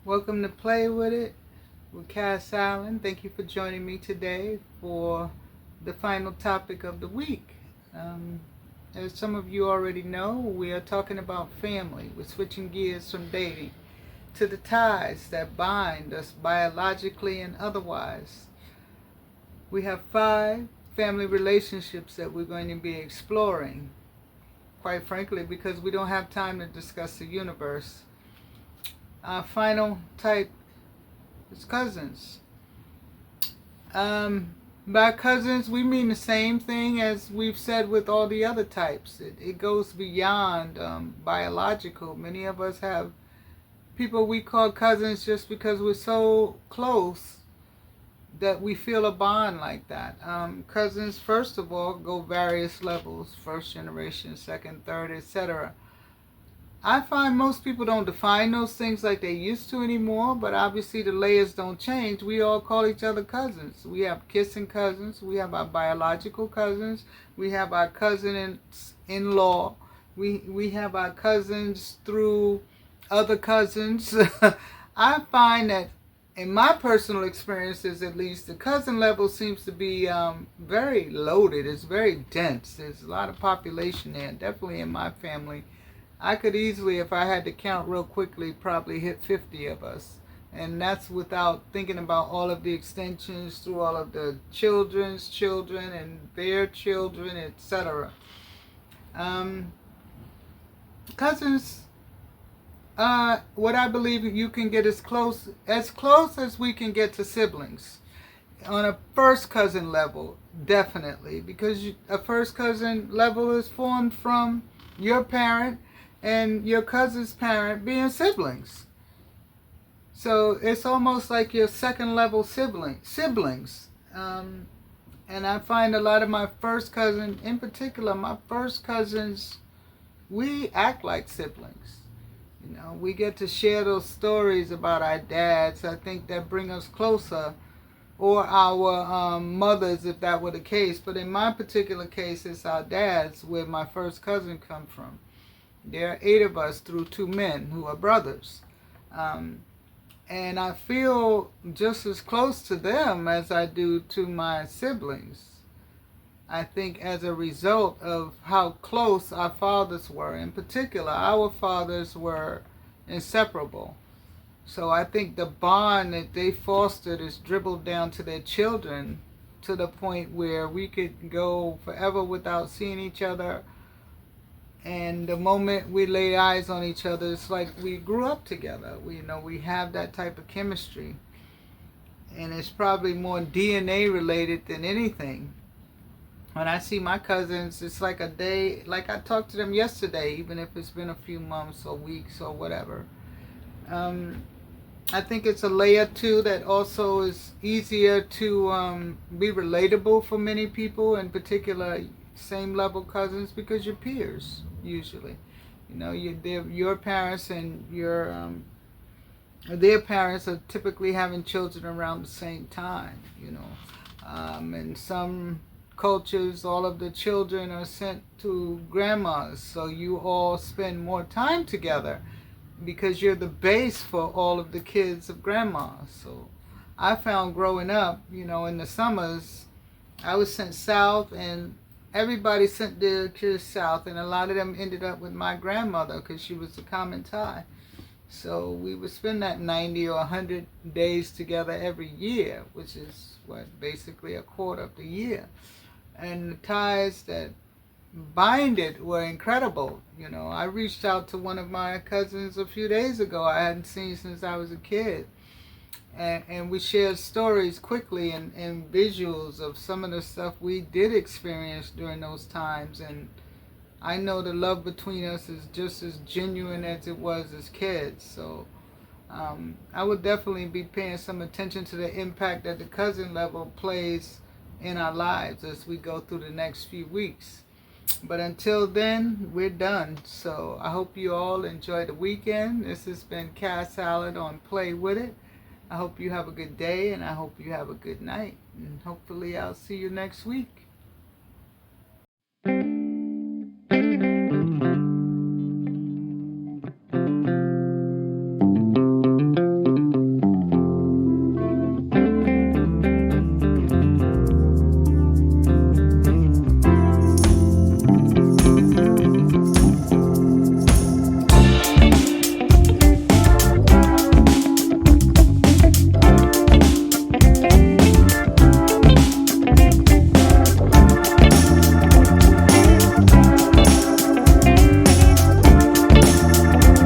Welcome to Play With It with Cass Allen. Thank you for joining me today for the final topic of the week. As some of you already know, we are talking about family. We're switching gears from dating to the ties that bind us biologically and otherwise. We have 5 family relationships that we're going to be exploring, quite frankly, because we don't have time to discuss the universe. Our final type is cousins. By cousins, we mean the same thing as we've said with all the other types. It goes beyond biological. Many of us have people we call cousins just because we're so close that we feel a bond like that. Cousins, first of all, go various levels: first generation, second, third, etc. I find most people don't define those things like they used to anymore, but obviously the layers don't change. We all call each other cousins. We have kissing cousins. We have our biological cousins. We have our cousins-in-law. We have our cousins through other cousins. I find that in my personal experiences, at least, the cousin level seems to be very loaded. It's very dense. There's a lot of population there, definitely in my family. I could easily, if I had to count real quickly, probably hit 50 of us. And that's without thinking about all of the extensions through all of the children's children and their children, etc. Cousins, what I believe you can get as close as we can get to siblings. On a first cousin level, definitely. Because a first cousin level is formed from your parent and your cousin's parent being siblings. So it's almost like your second level siblings. And I find a lot of my first cousin, in particular, my first cousins, we act like siblings. You know, we get to share those stories about our dads. I think that bring us closer, or our mothers, if that were the case. But in my particular case, it's our dads, where my first cousin come from. There are 8 of us through 2 men who are brothers. And I feel just as close to them as I do to my siblings. I think as a result of how close our fathers were. In particular, our fathers were inseparable. So I think the bond that they fostered is dribbled down to their children, to the point where we could go forever without seeing each other. And the moment we lay eyes on each other, it's like we grew up together. We have that type of chemistry. And it's probably more DNA related than anything. When I see my cousins, it's like a day, like I talked to them yesterday, even if it's been a few months or weeks or whatever. I think it's a layer too that also is easier to be relatable for many people, in particular same level cousins, because you're peers usually. Your parents and their parents are typically having children around the same time. In some cultures, all of the children are sent to grandmas, so you all spend more time together because you're the base for all of the kids of grandma. So I found growing up, in the summers, I was sent south, and everybody sent their kids south, and a lot of them ended up with my grandmother because she was a common tie. So we would spend that 90 or 100 days together every year, which is basically a quarter of the year. And the ties that bind it were incredible. I reached out to one of my cousins a few days ago I hadn't seen since I was a kid. And we shared stories quickly and visuals of some of the stuff we did experience during those times. And I know the love between us is just as genuine as it was as kids. So I would definitely be paying some attention to the impact that the cousin level plays in our lives as we go through the next few weeks. But until then, we're done. So I hope you all enjoy the weekend. This has been Cass Allen on Play With It. I hope you have a good day, and I hope you have a good night. And hopefully I'll see you next week.